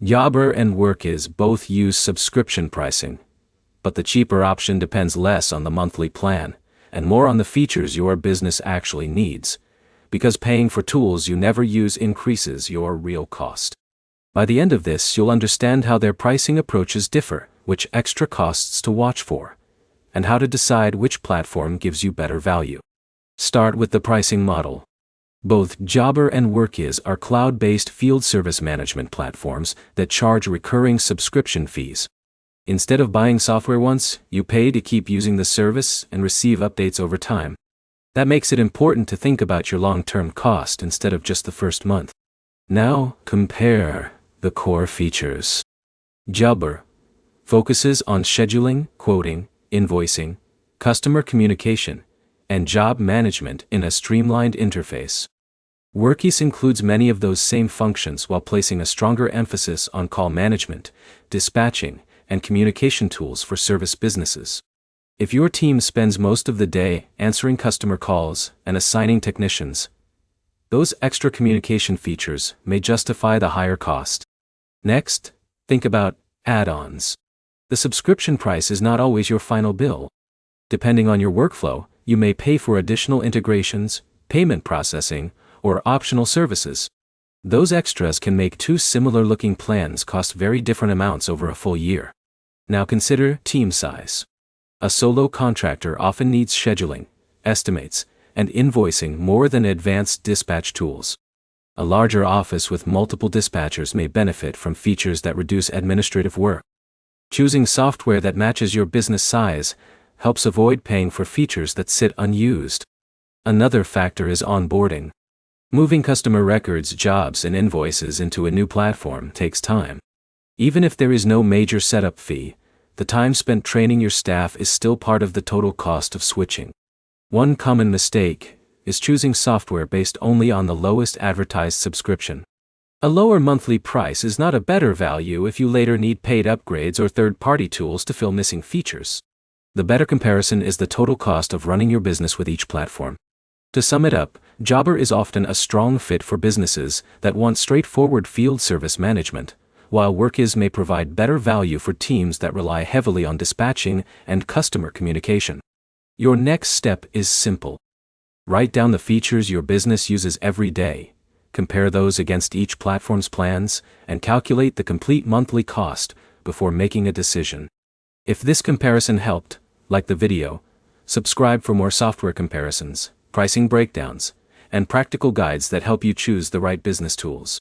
Jobber and Workiz both use subscription pricing, but the cheaper option depends less on the monthly plan and more on the features your business actually needs, because paying for tools you never use increases your real cost. By the end of this, you'll understand how their pricing approaches differ, which extra costs to watch for, and how to decide which platform gives you better value. Start with the pricing model. Both Jobber and Workiz are cloud-based field service management platforms that charge recurring subscription fees. Instead of buying software once, you pay to keep using the service and receive updates over time. That makes it important to think about your long-term cost instead of just the first month. Now, compare the core features. Jobber focuses on scheduling, quoting, invoicing, customer communication, and job management in a streamlined interface. Workiz includes many of those same functions while placing a stronger emphasis on call management, dispatching, and communication tools for service businesses. If your team spends most of the day answering customer calls and assigning technicians, those extra communication features may justify the higher cost. Next, think about add-ons. The subscription price is not always your final bill. Depending on your workflow, you may pay for additional integrations, payment processing, or optional services. Those extras can make two similar-looking plans cost very different amounts over a full year. Now consider team size. A solo contractor often needs scheduling, estimates, and invoicing more than advanced dispatch tools. A larger office with multiple dispatchers may benefit from features that reduce administrative work. Choosing software that matches your business size helps avoid paying for features that sit unused. Another factor is onboarding. Moving customer records, jobs, and invoices into a new platform takes time. Even if there is no major setup fee, the time spent training your staff is still part of the total cost of switching. One common mistake is choosing software based only on the lowest advertised subscription. A lower monthly price is not a better value if you later need paid upgrades or third-party tools to fill missing features. The better comparison is the total cost of running your business with each platform. To sum it up, Jobber is often a strong fit for businesses that want straightforward field service management, while Workiz may provide better value for teams that rely heavily on dispatching and customer communication. Your next step is simple. Write down the features your business uses every day, compare those against each platform's plans, and calculate the complete monthly cost before making a decision. If this comparison helped, like the video, subscribe for more software comparisons, pricing breakdowns, and practical guides that help you choose the right business tools.